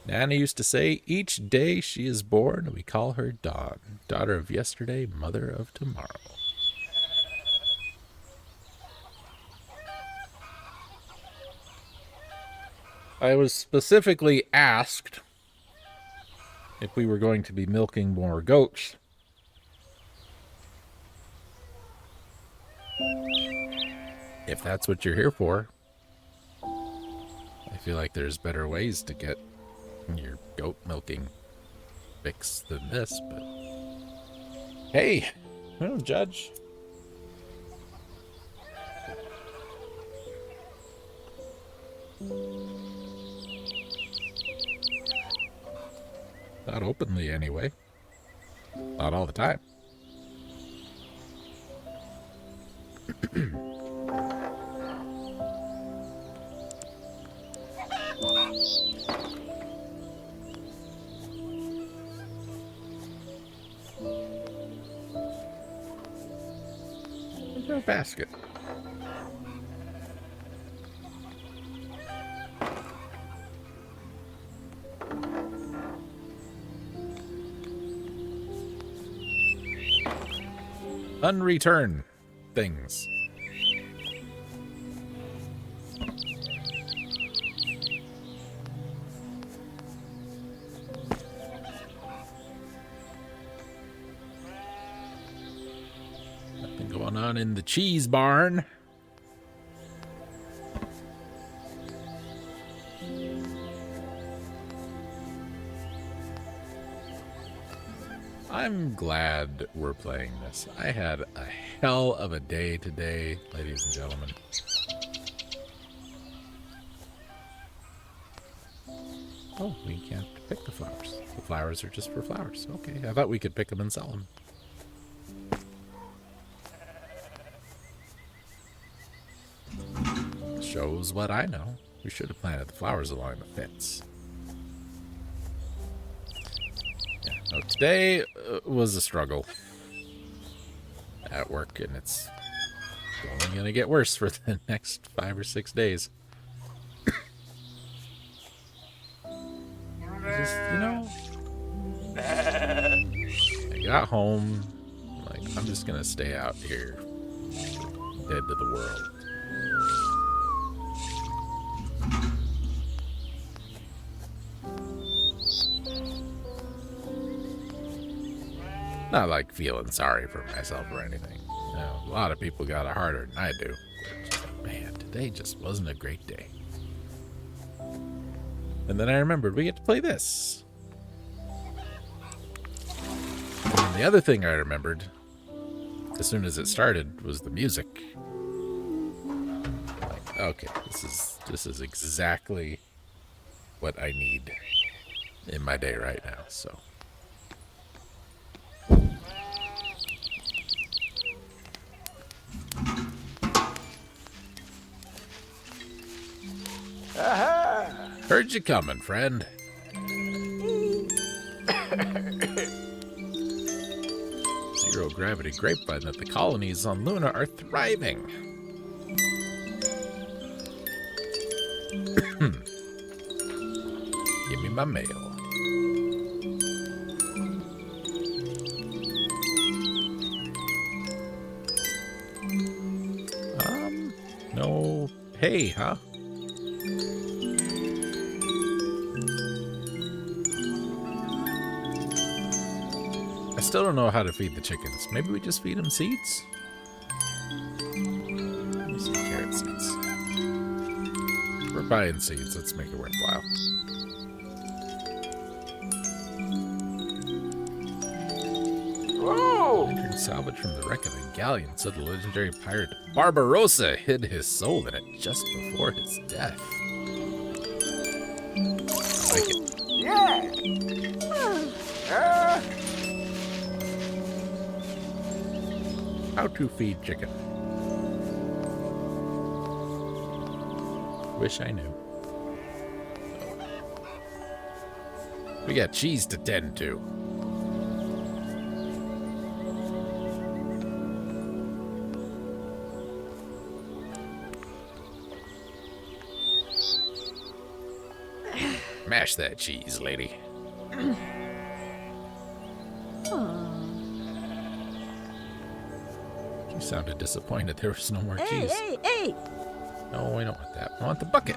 Nana used to say, each day she is born, we call her Dawn, daughter of yesterday, mother of tomorrow. I was specifically asked if we were going to be milking more goats. If that's what you're here for, I feel like there's better ways to get your goat milking fix than this, but hey, I don't judge. Not openly, anyway. Not all the time. Where's our basket? Unreturn things. Nothing going on in the cheese barn. I'm glad we're playing this. I had a hell of a day today, ladies and gentlemen. Oh, we can't pick the flowers. The flowers are just for flowers. Okay, I thought we could pick them and sell them. Shows what I know. We should have planted the flowers along the fence. No, today was a struggle at work, and it's only going to get worse for the next 5 or 6 days. I got home, like, I'm just going to stay out here, dead to the world. Not like feeling sorry for myself or anything. You know, a lot of people got it harder than I do. Man, today just wasn't a great day. And then I remembered we get to play this. And the other thing I remembered, as soon as it started, was the music. Like, okay, this is exactly what I need in my day right now, so. Aha! Heard you coming, friend. Zero gravity grapevine that the colonies on Luna are thriving. Give me my mail. No hay, huh? I still don't know how to feed the chickens. Maybe we just feed them seeds? Let me see, carrot seeds. We're buying seeds. Let's make it worthwhile. Whoa! Entered salvage from the wreck of a galleon, so the legendary pirate Barbarossa hid his soul in it just before his death. I like it. Yeah! How to feed chicken. Wish I knew. We got cheese to tend to. Mash that cheese, lady. You sounded disappointed there was no more cheese. Hey! No, I don't want that. I want the bucket.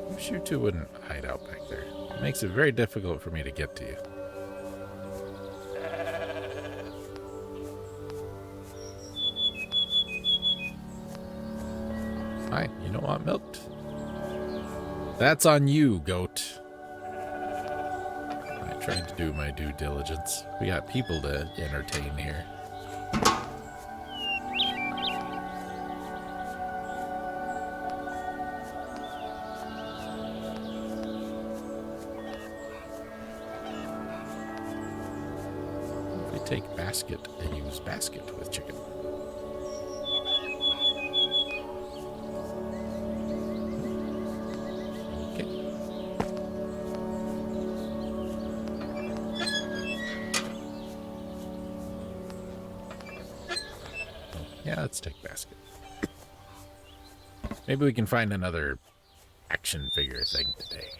I wish you two wouldn't hide out back there. It makes it very difficult for me to get to you. Fine, you don't want milked? That's on you, goat. I tried to do my due diligence. We got people to entertain here. We take basket and use basket with chicken. Yeah, let's take basket. Maybe we can find another action figure thing today.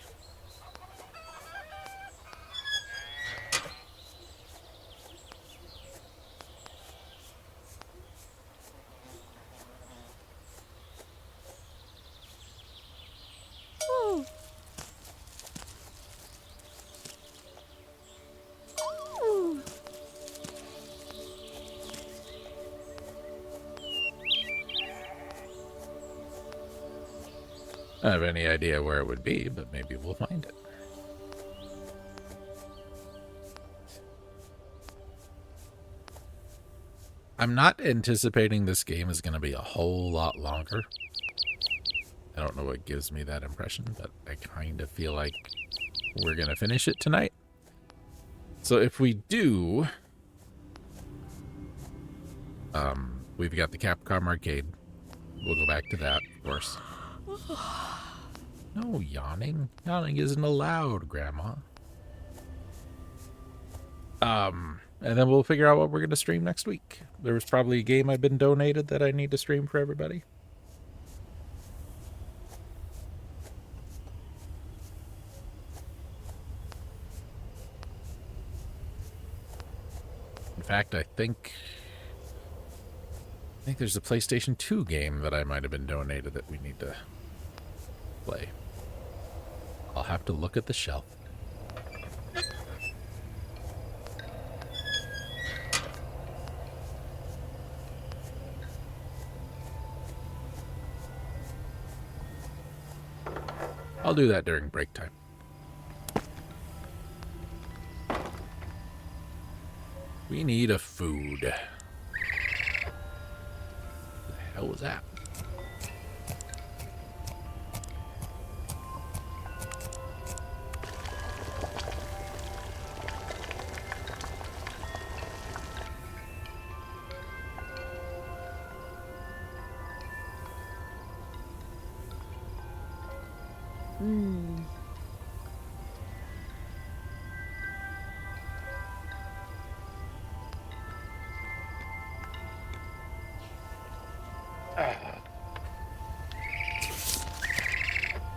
I don't have any idea where it would be, but maybe we'll find it. I'm not anticipating this game is going to be a whole lot longer. I don't know what gives me that impression, but I kind of feel like we're going to finish it tonight. So if we do, we've got the Capcom arcade. We'll go back to that, of course. No yawning. Yawning isn't allowed, Grandma. And then we'll figure out what we're going to stream next week. There was probably a game I've been donated that I need to stream for everybody. In fact, I think there's a PlayStation 2 game that I might have been donated that we need to play. I'll have to look at the shelf. I'll do that during break time. We need a food. What the hell was that?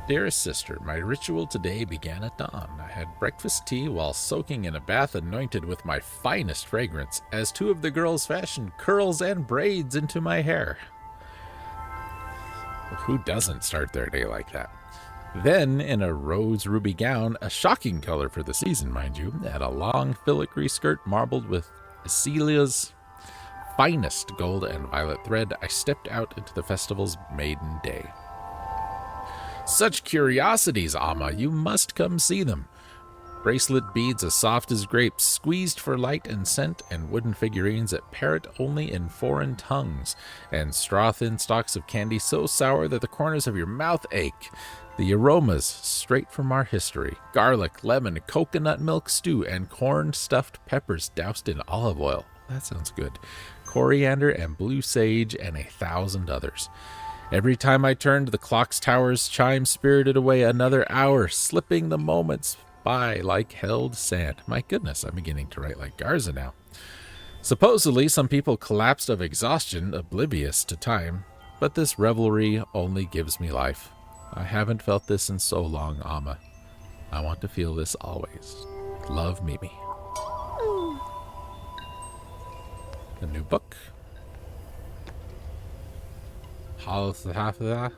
Dearest sister, my ritual today began at dawn. I had breakfast tea while soaking in a bath anointed with my finest fragrance, as two of the girls fashioned curls and braids into my hair. Who doesn't start their day like that? Then, in a rose ruby gown, a shocking color for the season, mind you, and a long filigree skirt marbled with Celia's finest gold and violet thread, I stepped out into the festival's maiden day. Such curiosities, Amma, you must come see them. Bracelet beads as soft as grapes, squeezed for light and scent, and wooden figurines that parrot only in foreign tongues, and straw-thin stalks of candy so sour that the corners of your mouth ache. The aromas, straight from our history. Garlic, lemon, coconut milk stew, and corn-stuffed peppers doused in olive oil. That sounds good. Coriander and blue sage, and 1,000 others. Every time I turned, the clock's towers chime spirited away another hour, slipping the moments by like held sand. My goodness, I'm beginning to write like Garza now. Supposedly, some people collapsed of exhaustion, oblivious to time, but this revelry only gives me life. I haven't felt this in so long, Amma. I want to feel this always. Love, Mimi. A new book. Taltalfa.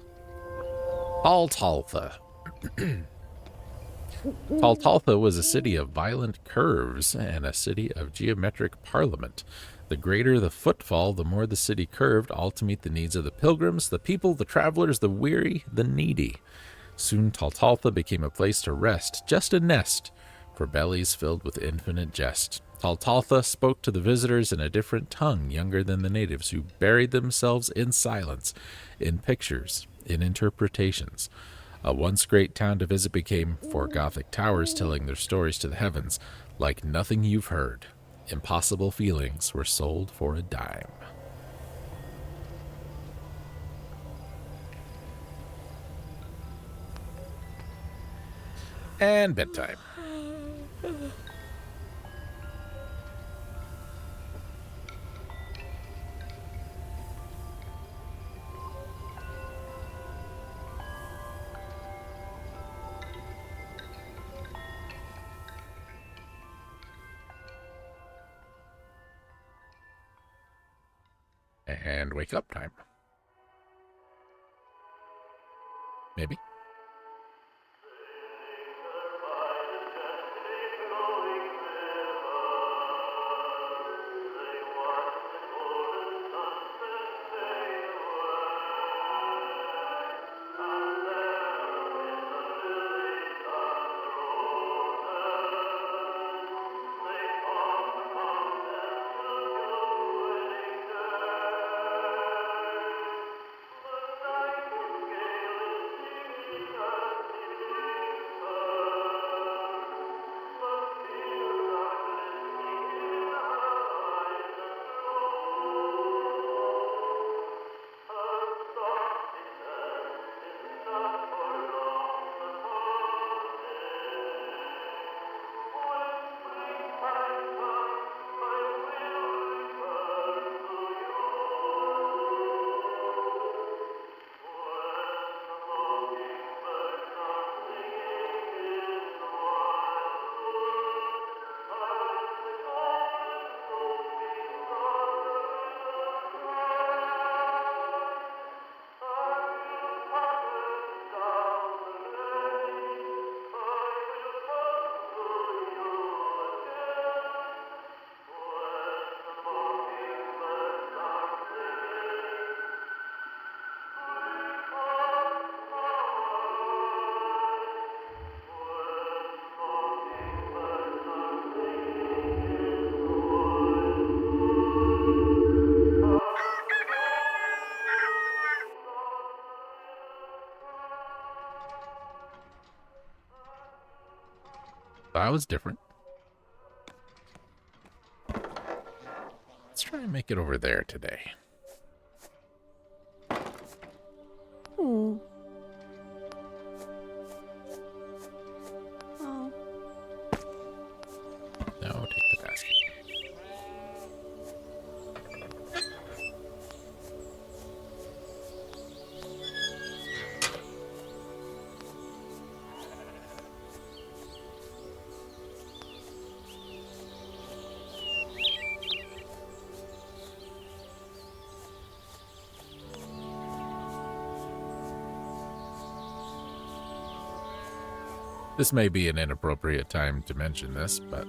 Taltalfa was a city of violent curves and a city of geometric parliament. The greater the footfall, the more the city curved, all to meet the needs of the pilgrims, the people, the travelers, the weary, the needy. Soon Taltalfa became a place to rest, just a nest, for bellies filled with infinite jest. Taltalfa spoke to the visitors in a different tongue, younger than the natives, who buried themselves in silence, in pictures, in interpretations. A once great town to visit became four Gothic towers telling their stories to the heavens, like nothing you've heard. Impossible feelings were sold for a dime. And bedtime. And wake up time. Maybe. That was different. Let's try and make it over there today. Oh. Oh. No, take the basket. This may be an inappropriate time to mention this, but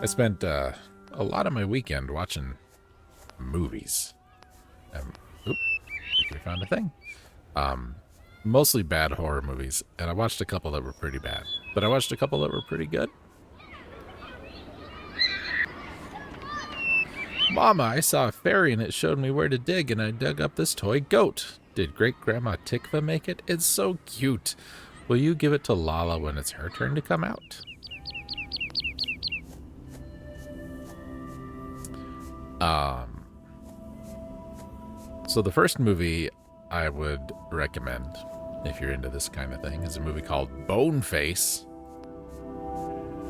I spent a lot of my weekend watching movies. Oop, I think we found a thing. Mostly bad horror movies, and I watched a couple that were pretty bad, but I watched a couple that were pretty good. Mama, I saw a fairy and it showed me where to dig, and I dug up this toy goat. Did Great-Grandma Tikva make it? It's so cute. Will you give it to Lala when it's her turn to come out? So the first movie I would recommend if you're into this kind of thing, is a movie called Boneface.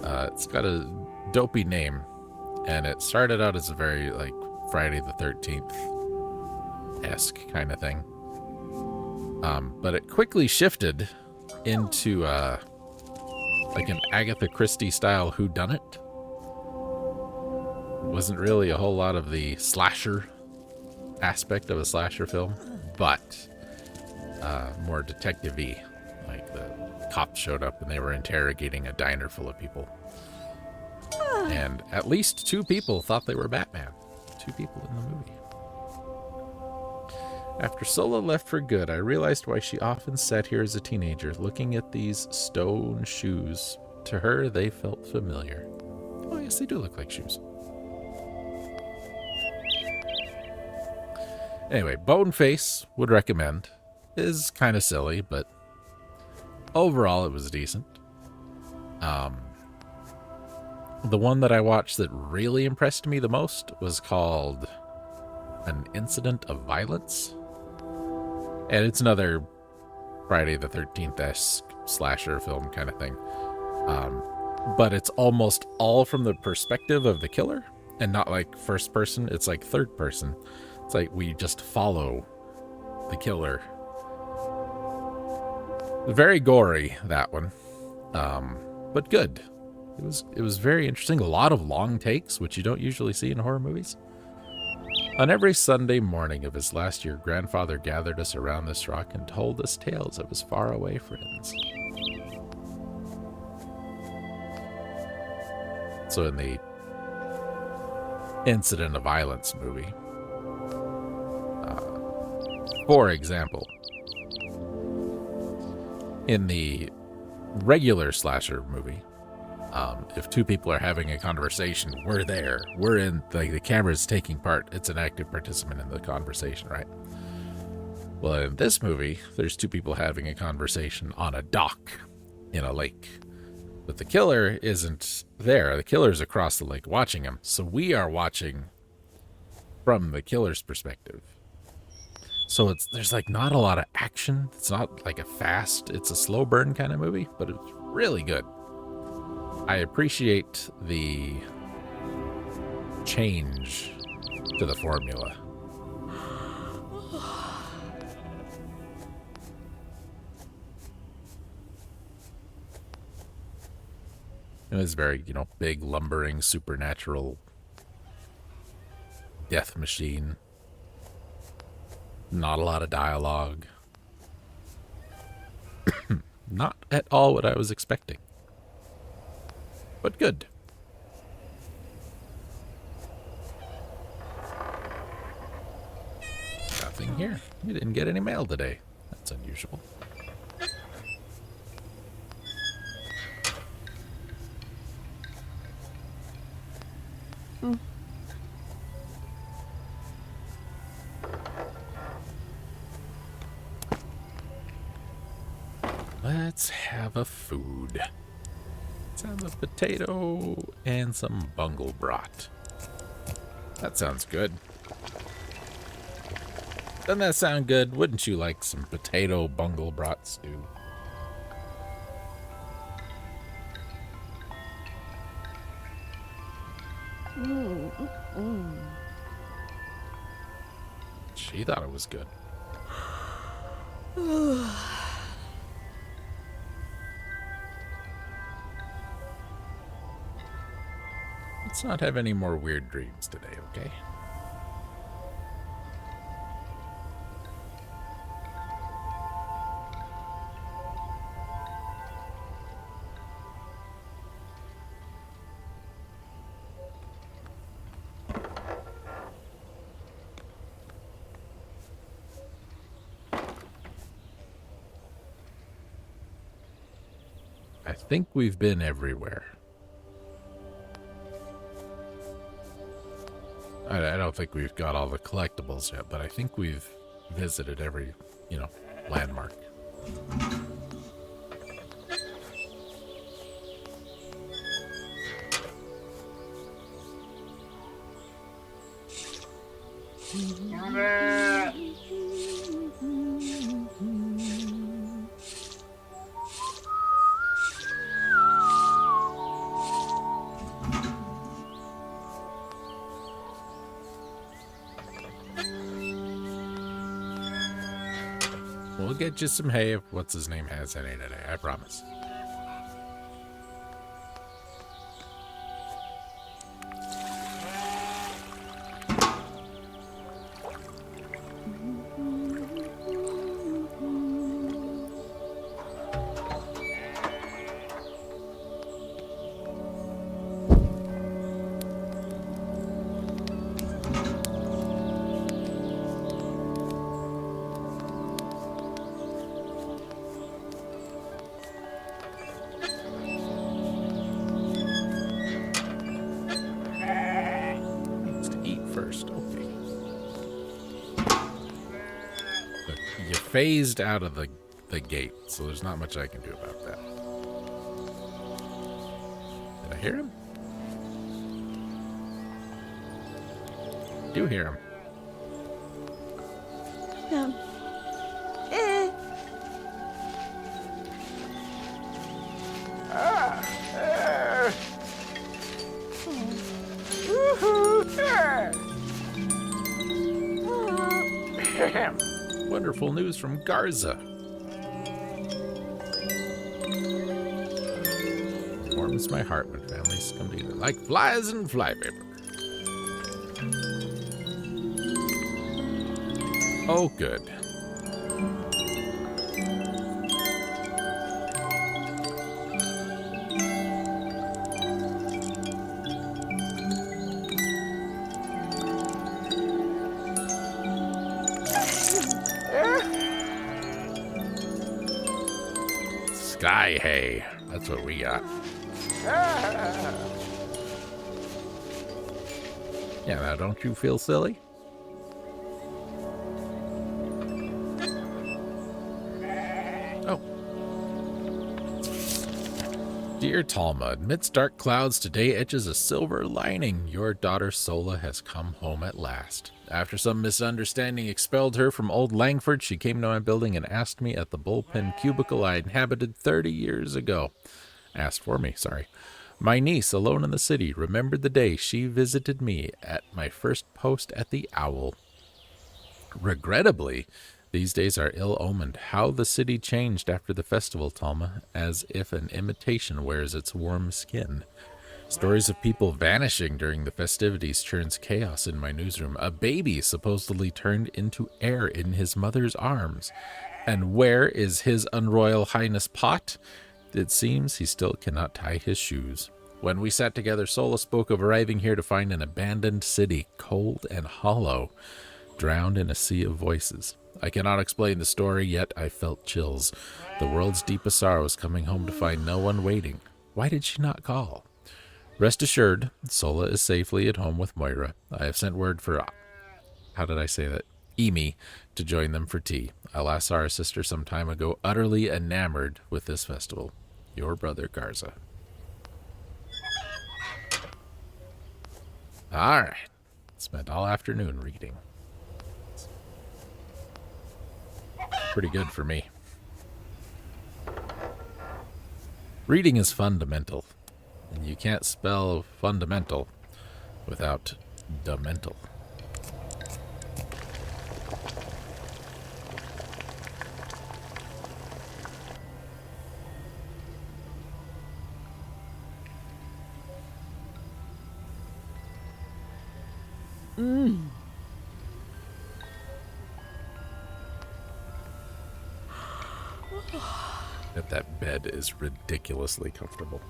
It's got a dopey name, and it started out as a very, like, Friday the 13th-esque kind of thing. But it quickly shifted into, like an Agatha Christie-style whodunit. It wasn't really a whole lot of the slasher aspect of a slasher film, but more detective-y. Like, the cops showed up and they were interrogating a diner full of people. And at least 2 people thought they were Batman. 2 people in the movie. After Sola left for good, I realized why she often sat here as a teenager, looking at these stone shoes. To her, they felt familiar. Oh, yes, they do look like shoes. Anyway, Boneface, would recommend. Is kind of silly, but overall it was decent. The one that I watched that really impressed me the most was called An Incident of Violence. And it's another Friday the 13th-esque slasher film kind of thing. But it's almost all from the perspective of the killer, and not like first person. It's like third person. It's like we just follow the killer. Very gory, that one. But good. It was very interesting. A lot of long takes, which you don't usually see in horror movies. On every Sunday morning of his last year, grandfather gathered us around this rock and told us tales of his faraway friends. So in the Incident of Violence movie, for example, in the regular slasher movie, if 2 people are having a conversation, we're there. We're in, like, the camera's taking part. It's an active participant in the conversation, right? Well, in this movie, there's 2 people having a conversation on a dock in a lake. But the killer isn't there. The killer's across the lake watching him. So we are watching from the killer's perspective. So there's like not a lot of action. It's not like it's a slow burn kind of movie, but it's really good. I appreciate the change to the formula. It was very, big, lumbering, supernatural death machine. Not a lot of dialogue. Not at all what I was expecting. But good. Nothing here. You didn't get any mail today. That's unusual. Let's have a food. Let's have a potato and some bungle brat. That sounds good. Doesn't that sound good? Wouldn't you like some potato bungle brat stew? She thought it was good. Let's not have any more weird dreams today, okay? I think we've been everywhere. I don't think we've got all the collectibles yet, but I think we've visited every, landmark. We'll get you some hay if what's his name has any today, I promise. Phased out of the gate, so there's not much I can do about that. Did I hear him? I do hear him. Wonderful news from Garza. It warms my heart when families come together like flies and flypaper. Oh, good. Sky hay. That's what we got. Yeah, now don't you feel silly? Oh. Dear Talma, amidst dark clouds, today etches a silver lining. Your daughter Sola has come home at last. After some misunderstanding expelled her from Old Langford, she came to my building and asked me at the bullpen cubicle I inhabited 30 years ago. Asked for me, sorry. My niece, alone in the city, remembered the day she visited me at my first post at the Owl. Regrettably, these days are ill-omened. How the city changed after the festival, Talma, as if an imitation wears its warm skin. Stories of people vanishing during the festivities churns chaos in my newsroom. A baby supposedly turned into air in his mother's arms. And where is his unroyal highness Pot? It seems he still cannot tie his shoes. When we sat together, Sola spoke of arriving here to find an abandoned city, cold and hollow, drowned in a sea of voices. I cannot explain the story, yet I felt chills. The world's deepest sorrow is coming home to find no one waiting. Why did she not call? Rest assured, Sola is safely at home with Moira. I have sent word for, how did I say that? Emi, to join them for tea. I last saw her sister some time ago, utterly enamored with this festival. Your brother, Garza. All right. Spent all afternoon reading. Pretty good for me. Reading is fundamental. And you can't spell fundamental without demental. That bed is ridiculously comfortable.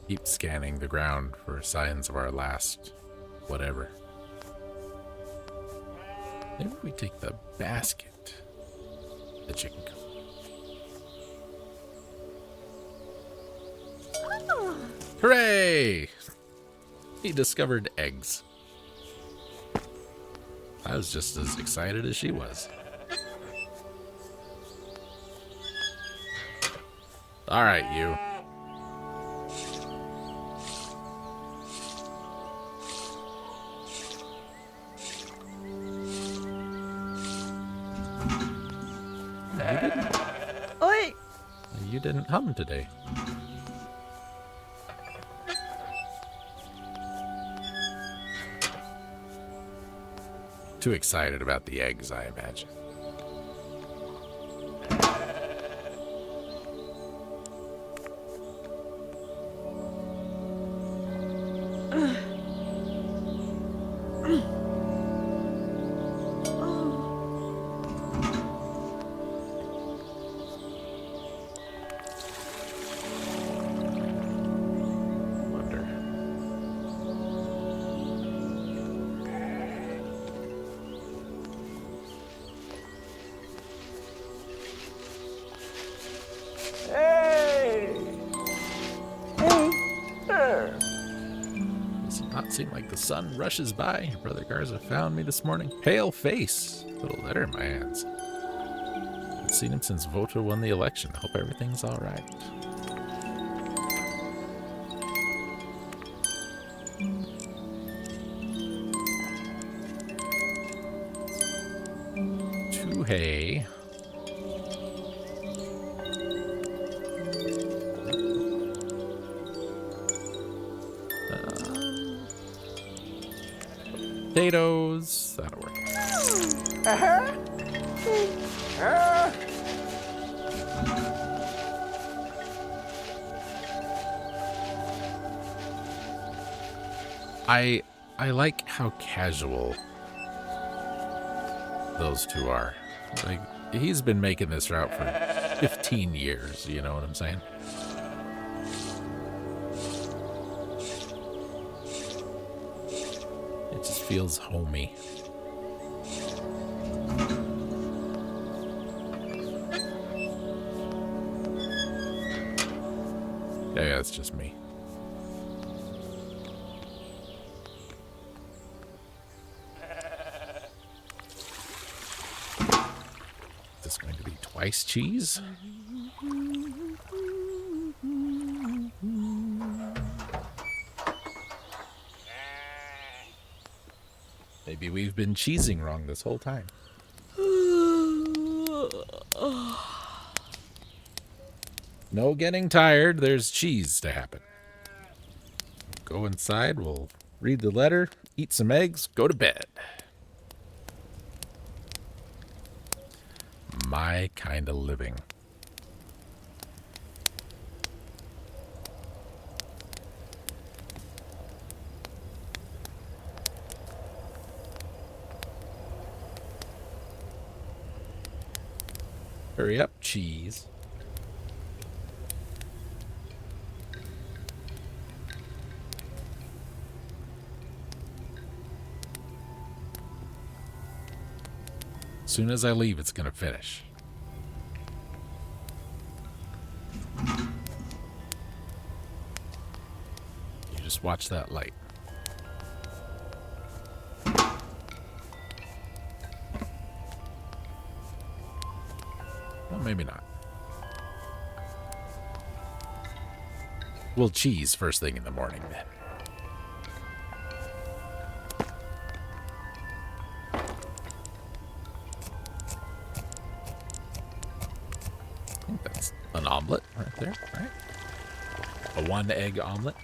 Keep scanning the ground for signs of our last whatever. Maybe we take the basket. The chicken coop. Hooray! He discovered eggs. I was just as excited as she was. All right, you. Oi! You didn't hum today. Too excited about the eggs, I imagine. Wonder. Does it not seem like the sun rushes by? Your brother Garza found me this morning. Pale face. Little letter in my hands. I've seen him since Voto won the election. Hope everything's all right. Hey. Potatoes. That'll work. I like how casual those two are. Like, he's been making this route for 15 years, you know what I'm saying? It just feels homey. Yeah, it's just me. Is this going to be twice cheese? Maybe we've been cheesing wrong this whole time. No getting tired. There's cheese to happen. Go inside. We'll read the letter, eat some eggs, go to bed. My kind of living. Hurry up, cheese. As soon as I leave, it's gonna finish. You just watch that light. Well, maybe not. We'll cheese first thing in the morning then. I think that's an omelet right there, right? A 1-egg omelet.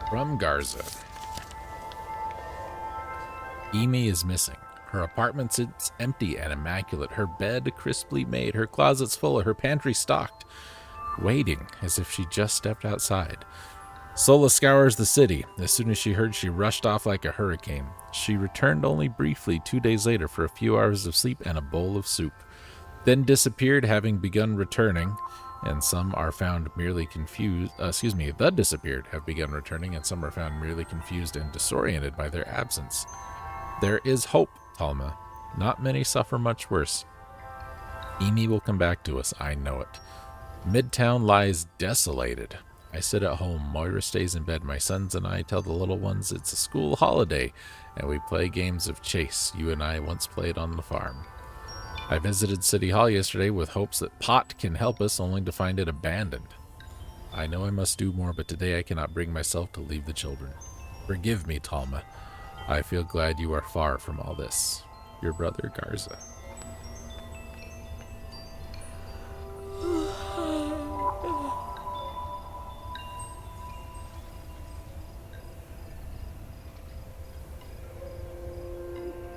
From Garza. Amy is missing. Her apartment sits empty and immaculate. Her bed crisply made. Her closets full. Her pantry stocked. Waiting as if she just stepped outside. Sola scours the city. As soon as she heard, she rushed off like a hurricane. She returned only briefly 2 days later for a few hours of sleep and a bowl of soup. Then disappeared, having begun returning. And some are found merely confused. The disappeared have begun returning, and some are found merely confused and disoriented by their absence. There is hope, Talma. Not many suffer much worse. Amy will come back to us, I know it. Midtown lies desolated. I sit at home, Moira stays in bed, my sons and I tell the little ones it's a school holiday, and we play games of chase you and I once played on the farm. I visited City Hall yesterday with hopes that Pot can help us, only to find it abandoned. I know I must do more, but today I cannot bring myself to leave the children. Forgive me, Talma. I feel glad you are far from all this. Your brother, Garza.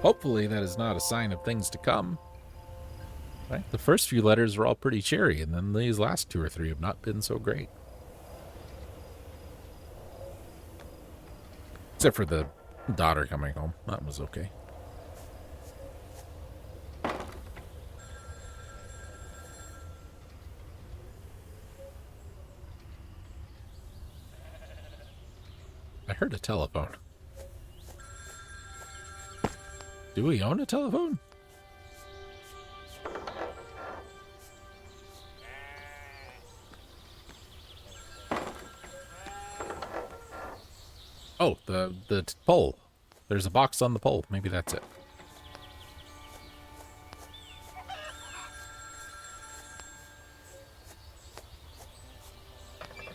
Hopefully that is not a sign of things to come. Right? The first few letters are all pretty cheery, and then these last 2 or 3 have not been so great. Except for the daughter coming home. That was okay. I heard a telephone. Do we own a telephone? Oh, the pole. There's a box on the pole. Maybe that's it.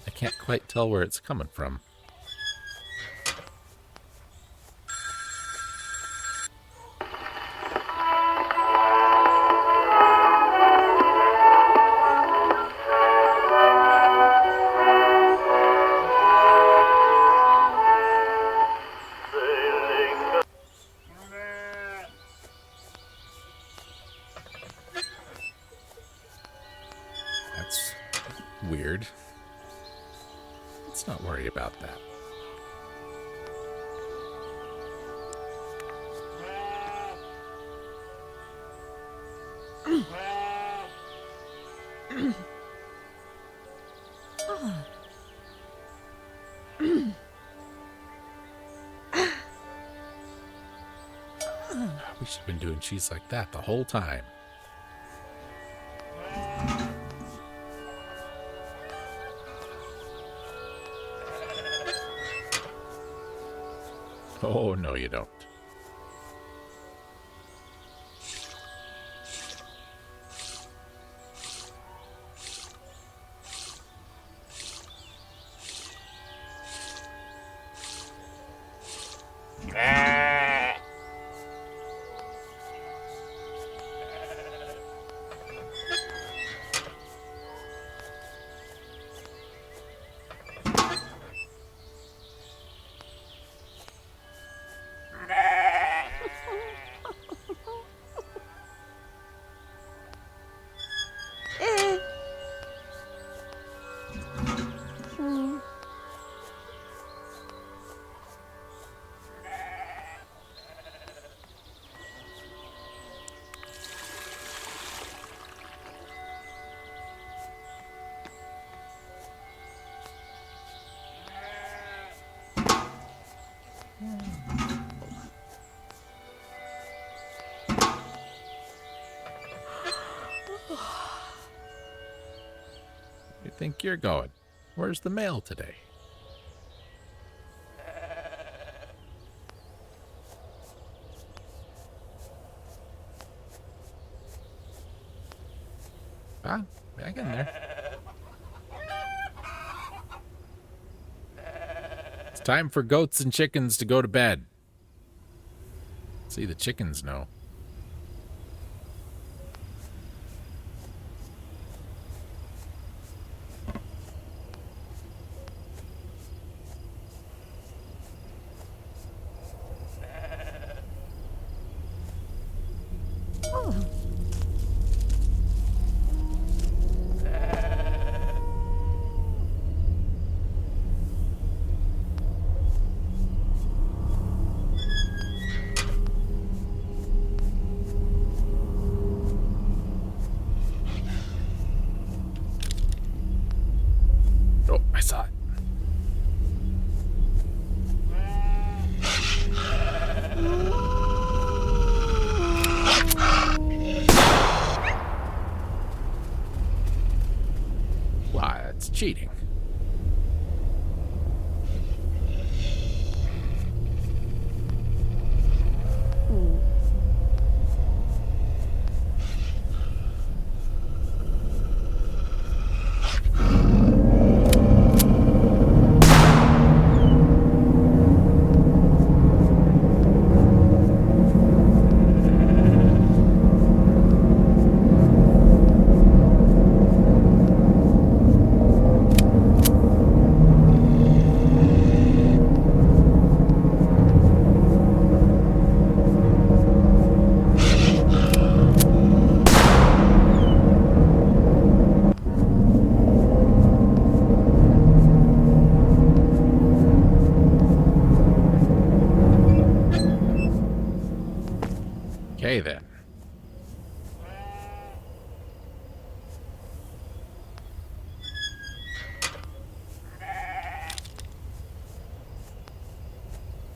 I can't quite tell where it's coming from. That's weird. Let's not worry about that. We should have been doing cheese like that the whole time. Oh, no, you don't. You think you're going? Where's the mail today? Ah, back in there. It's time for goats and chickens to go to bed. See, the chickens know. Oh, I saw it. cheating. Okay, then.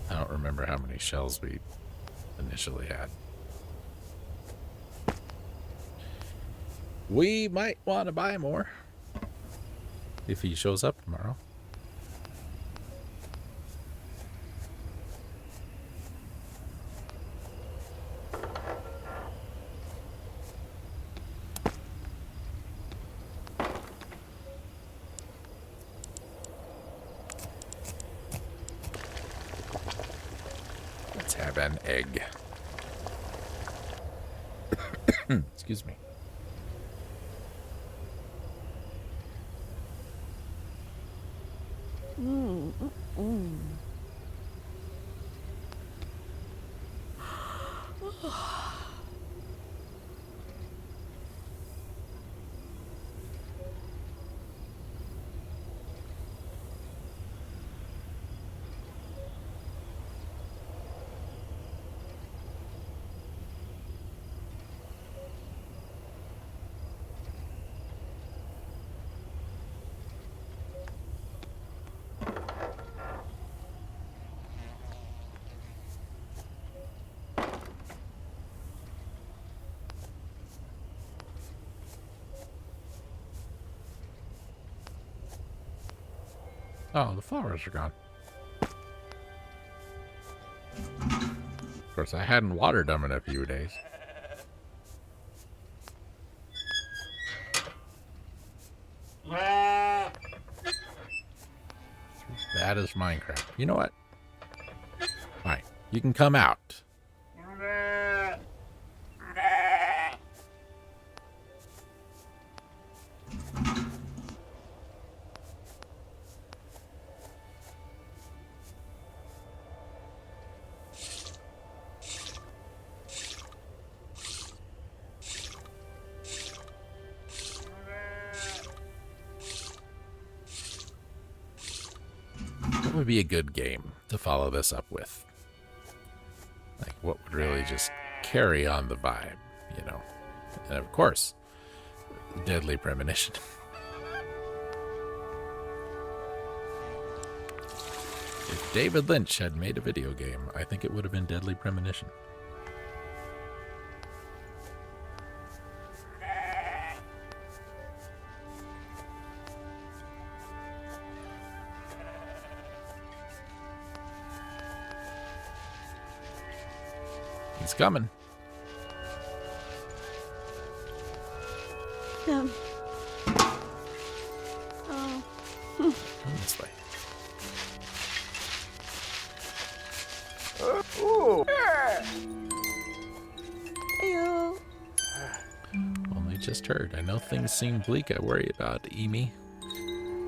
I don't remember how many shells we initially had. We might want to buy more if he shows up tomorrow. Let's have an egg. Excuse me. Oh, the flowers are gone. Of course, I hadn't watered them in a few days. That is Minecraft. You know what? Fine. You can come out. What would be a good game to follow this up with? Like, what would really just carry on the vibe, you know? And of course, Deadly Premonition. If David Lynch had made a video game, I think it would have been Deadly Premonition. He's coming. Oh. Come this way. Ew. Only just heard. I know things seem bleak. I worry about Amy.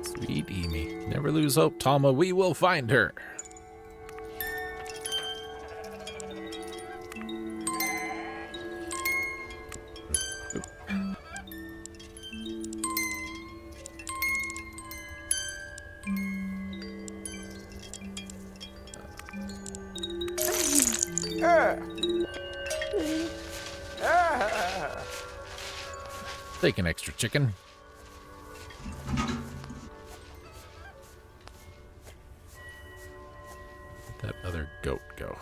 Sweet Amy. Never lose hope, Talma. We will find her. Take an extra chicken. Let that other goat go.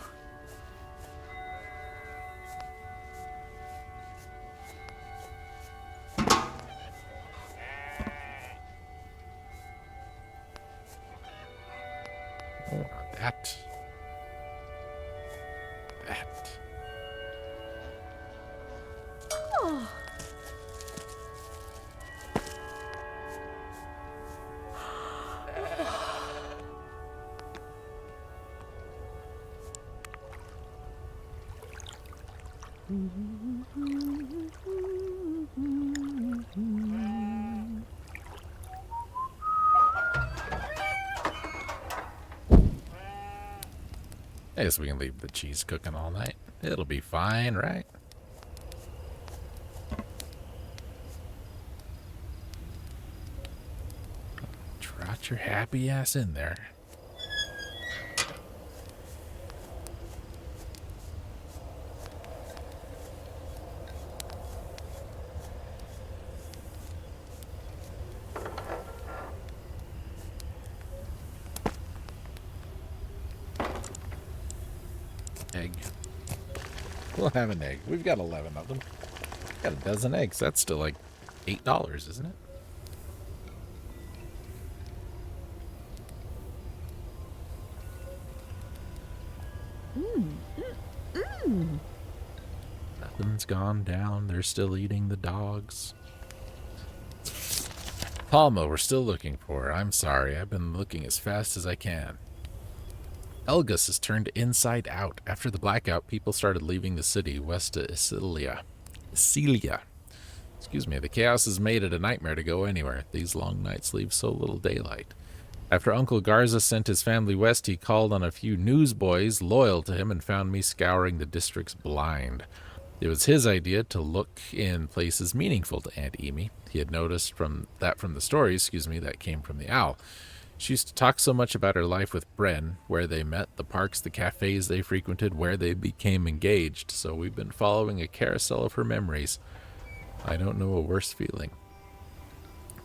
That. That. Oh. I guess we can leave the cheese cooking all night. It'll be fine, right? Trot your happy ass in there. Egg. We'll have an egg. We've got 11 of them. Got a dozen eggs. That's still like $8, isn't it? Nothing's gone down. They're still eating the dogs. Palma, we're still looking for her. I'm sorry. I've been looking as fast as I can. Elgus is turned inside out. After the blackout, people started leaving the city west of Isilia. Excuse me. The chaos has made it a nightmare to go anywhere. These long nights leave so little daylight. After Uncle Garza sent his family west, he called on a few newsboys loyal to him and found me scouring the districts blind. It was his idea to look in places meaningful to Aunt Amy. He had noticed from the stories, that came from the owl. She used to talk so much about her life with Bren, where they met, the parks, the cafes they frequented, where they became engaged. So we've been following a carousel of her memories. I don't know a worse feeling.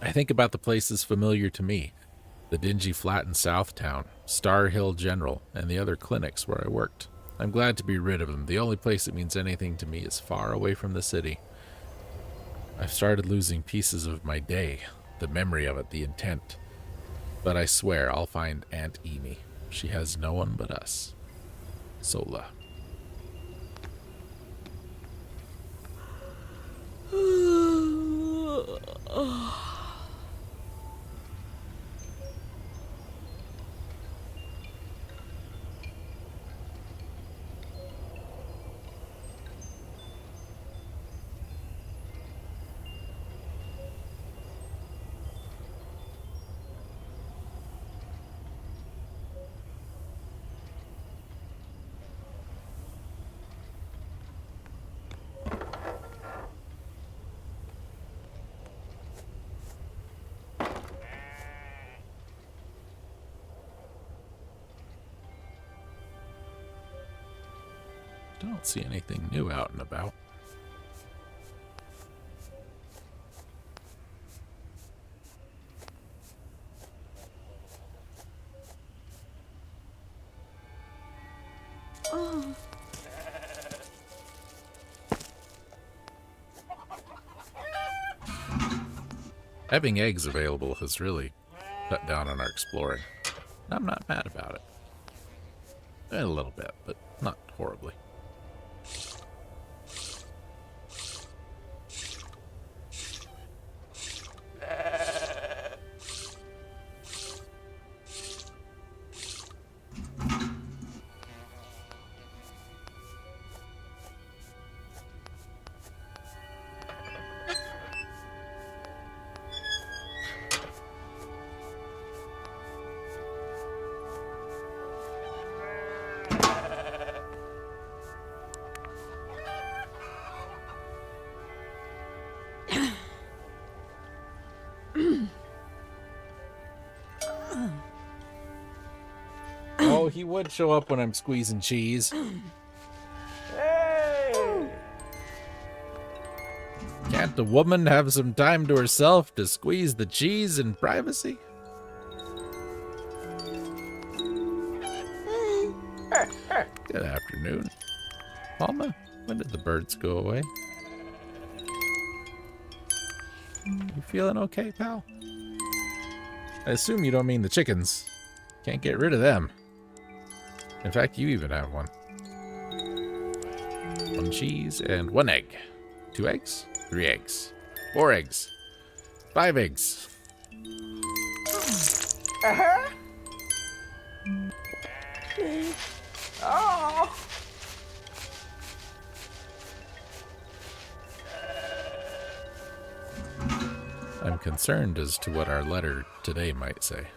I think about the places familiar to me. The dingy flat in Southtown, Star Hill General, and the other clinics where I worked. I'm glad to be rid of them. The only place that means anything to me is far away from the city. I've started losing pieces of my day, the memory of it, the intent. But I swear I'll find Aunt Amy. She has no one but us. Sola. Don't see anything new out and about. Oh. Having eggs available has really cut down on our exploring. I'm not mad about it. A little bit, but not horribly. Oh, he would show up when I'm squeezing cheese. Hey! Can't the woman have some time to herself to squeeze the cheese in privacy? Good afternoon. Palma, when did the birds go away? You feeling okay, pal? I assume you don't mean the chickens. Can't get rid of them. In fact, you even have one. 1 cheese and 1 egg. 2 eggs? 3 eggs. 4 eggs. 5 eggs. Oh. I'm concerned as to what our letter today might say.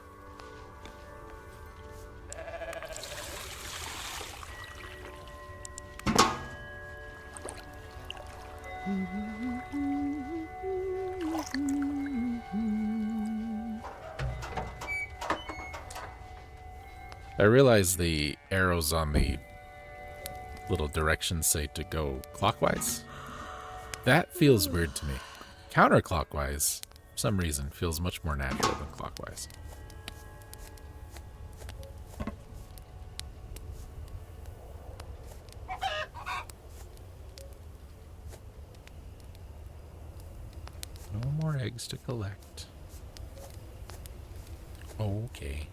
I realize the arrows on the little directions say to go clockwise. That feels weird to me. Counterclockwise, for some reason, feels much more natural than clockwise. No more eggs to collect. Okay.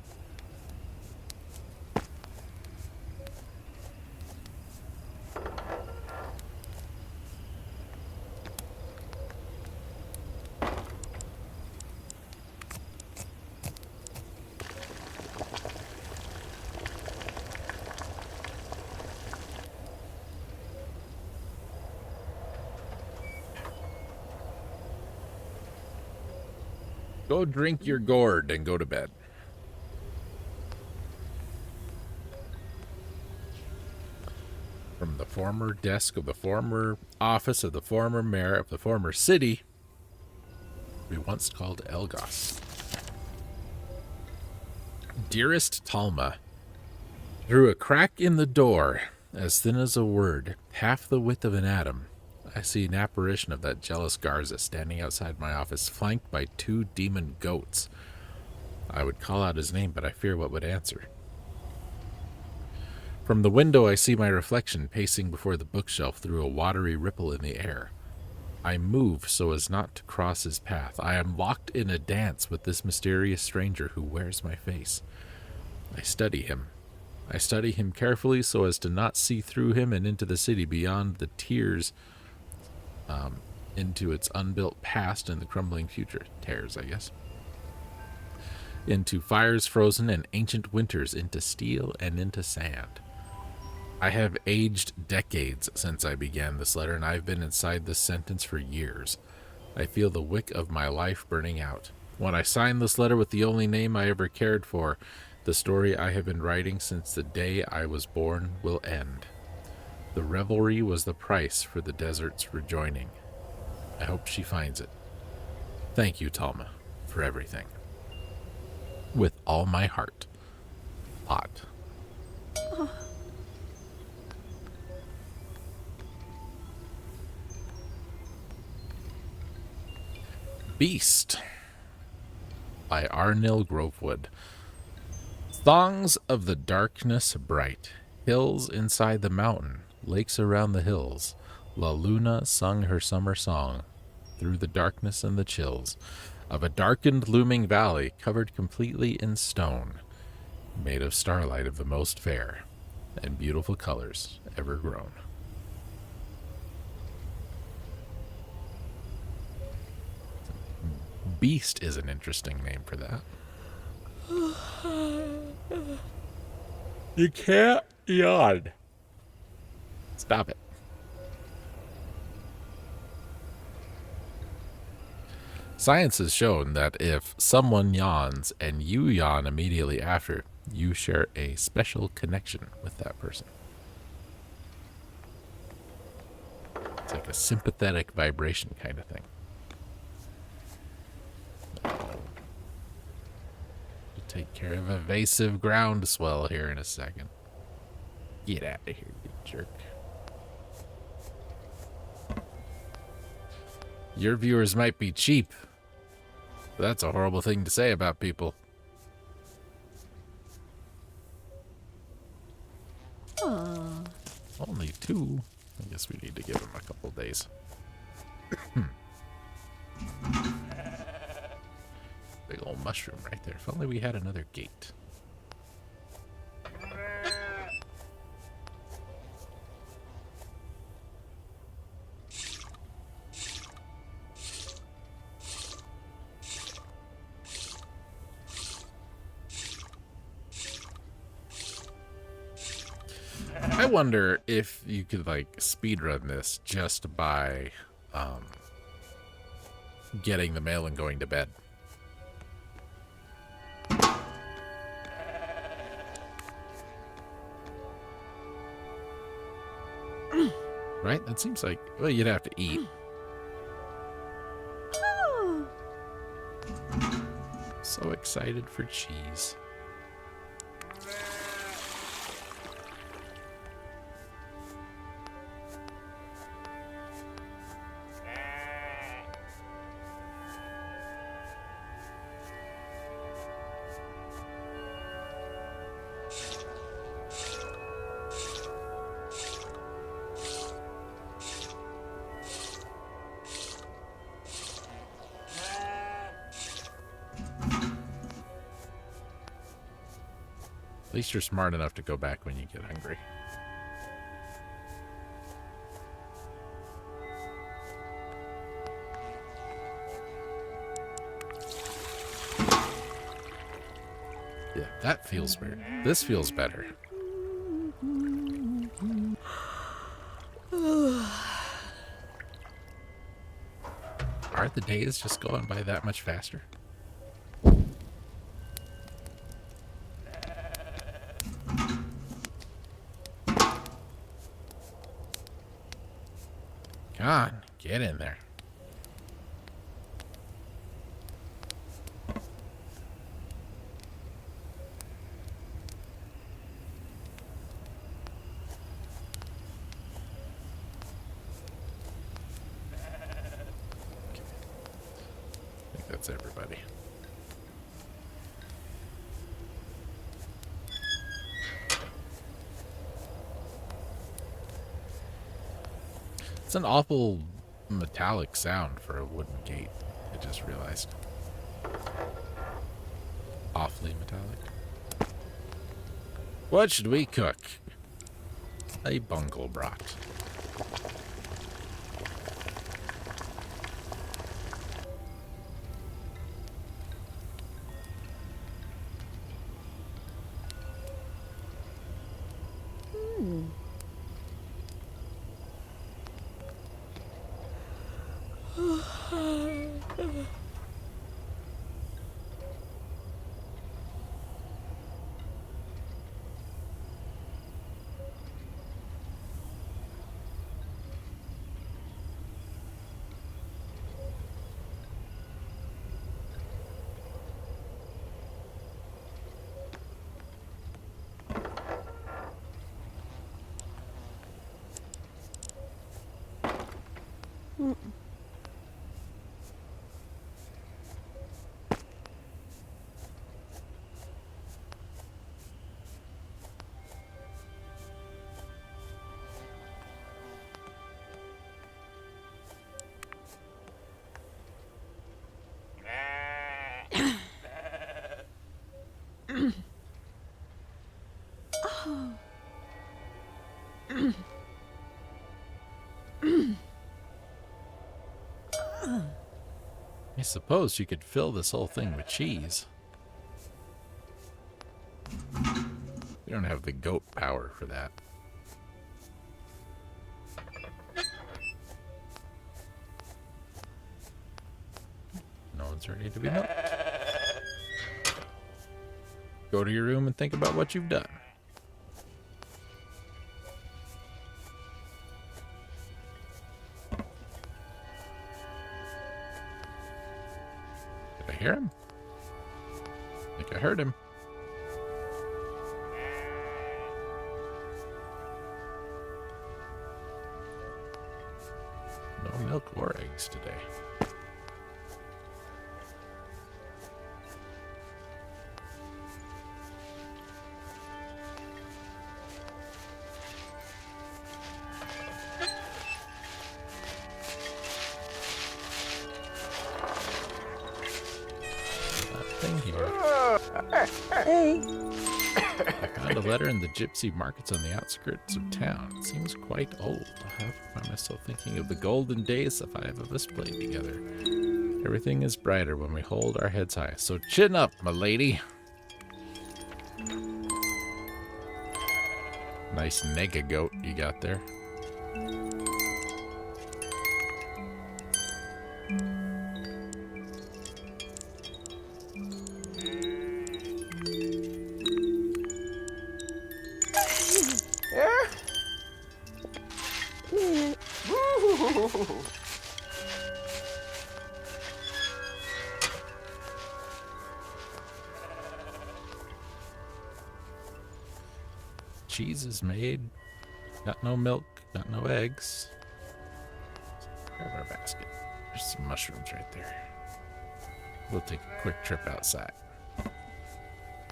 Go drink your gourd and go to bed. From the former desk of the former office of the former mayor of the former city we once called Elgos. Dearest Talma, through a crack in the door, as thin as a word, half the width of an atom, I see an apparition of that jealous Garza standing outside my office, flanked by 2 demon goats. I would call out his name, but I fear what would answer. From the window I see my reflection pacing before the bookshelf through a watery ripple in the air. I move so as not to cross his path. I am locked in a dance with this mysterious stranger who wears my face. I study him. I study him carefully so as to not see through him and into the city beyond the tears, into its unbuilt past and the crumbling future. Tears, I guess. Into fires frozen and ancient winters, into steel and into sand. I have aged decades since I began this letter, and I've been inside this sentence for years. I feel the wick of my life burning out. When I sign this letter with the only name I ever cared for, the story I have been writing since the day I was born will end. The revelry was the price for the desert's rejoining. I hope she finds it. Thank you, Talma, for everything. With all my heart. Lot. Beast by Arnil Grovewood. Thongs of the darkness bright, hills inside the mountain, lakes around the hills. La Luna sung her summer song through the darkness and the chills of a darkened looming valley covered completely in stone, made of starlight of the most fair and beautiful colors ever grown. Beast is an interesting name for that. You can't yawn. Stop it. Science has shown that if someone yawns and you yawn immediately after, you share a special connection with that person. It's like a sympathetic vibration kind of thing. Take care of evasive groundswell here in a second. Get out of here, you jerk. Your viewers might be cheap. But that's a horrible thing to say about people. Aww. Only 2. I guess we need to give him a couple days. Big old mushroom right there. If only we had another gate. wonder if you could like speedrun this just by getting the mail and going to bed. Right? That seems like, well, you'd have to eat. Oh. So excited for cheese. At least you're smart enough to go back when you get hungry. Yeah, that feels weird. This feels better. Aren't the days just going by that much faster? Come on, get in there. I think that's everybody. It's an awful metallic sound for a wooden gate. I just realized. Awfully metallic. What should we cook? A bungle brat. I suppose you could fill this whole thing with cheese. We don't have the goat power for that. No one's ready to be milked. Go to your room and think about what you've done. Did I hear him? I think I heard him. No milk or eggs today. Thing here. Hey. I found a letter in the gypsy markets on the outskirts of town. It seems quite old. I have found myself thinking of the golden days the five of us played together. Everything is brighter when we hold our heads high. So chin up, my lady. Nice nega goat you got there. Cheese is made. Got no milk, got no eggs. Grab our basket. There's some mushrooms right there. We'll take a quick trip outside.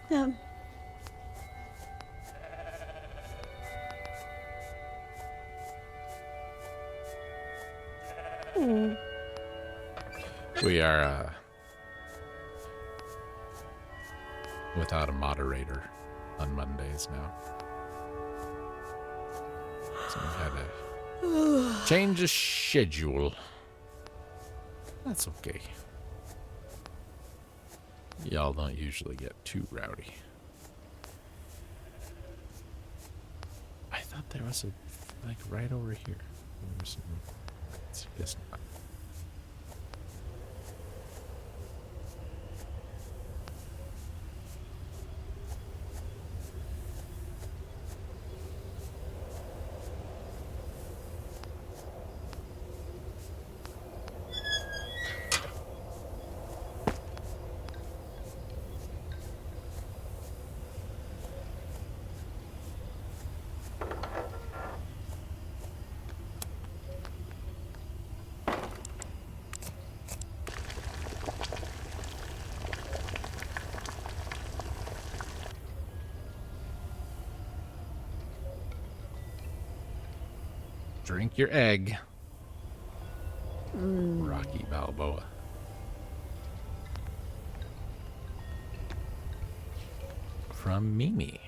Um. We are without a moderator on Mondays now. So we had to change the schedule. That's okay. Y'all don't usually get too rowdy. I thought there was a, like, right over here. It's just not. Drink your egg. Rocky Balboa. From Mimi.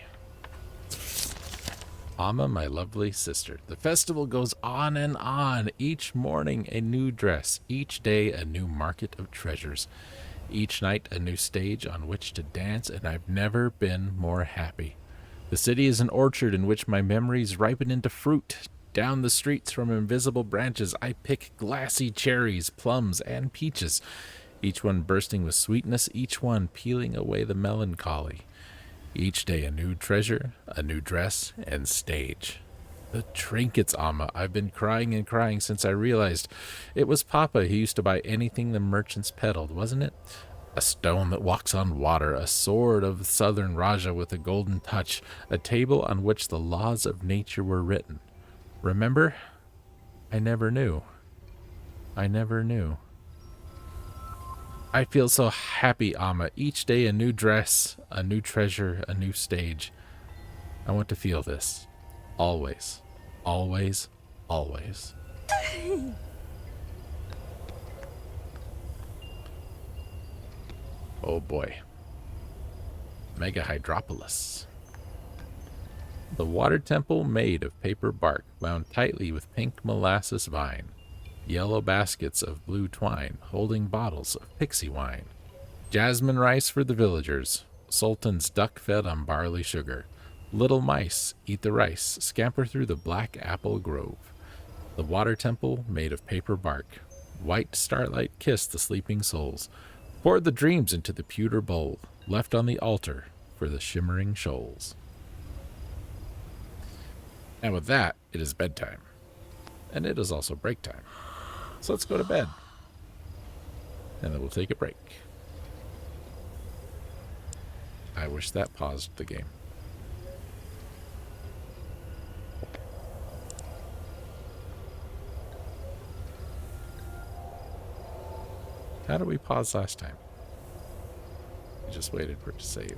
Amma, my lovely sister. The festival goes on and on. Each morning a new dress. Each day a new market of treasures. Each night a new stage on which to dance, and I've never been more happy. The city is an orchard in which my memories ripen into fruit. Down the streets from invisible branches I pick glassy cherries, plums, and peaches, each one bursting with sweetness, each one peeling away the melancholy. Each day a new treasure, a new dress, and stage. The trinkets, Amma. I've been crying and crying since I realized it was Papa who used to buy anything the merchants peddled, wasn't it? A stone that walks on water, a sword of southern Raja with a golden touch, a table on which the laws of nature were written. Remember? I never knew. I never knew. I feel so happy, Amma. Each day a new dress, a new treasure, a new stage. I want to feel this. Always. Always. Always. Oh boy. Mega Hydropolis. The water temple made of paper bark, bound tightly with pink molasses vine. Yellow baskets of blue twine, holding bottles of pixie wine. Jasmine rice for the villagers. Sultan's duck fed on barley sugar. Little mice eat the rice, scamper through the black apple grove. The water temple made of paper bark. White starlight kissed the sleeping souls. Poured the dreams into the pewter bowl, left on the altar for the shimmering shoals. And with that, it is bedtime. And it is also break time. So let's go to bed. And then we'll take a break. I wish that paused the game. How did we pause last time? We just waited for it to save.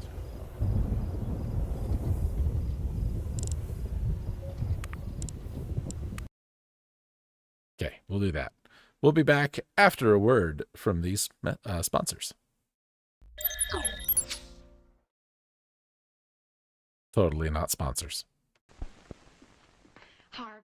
Okay, we'll do that. We'll be back after a word from these sponsors. Totally not sponsors.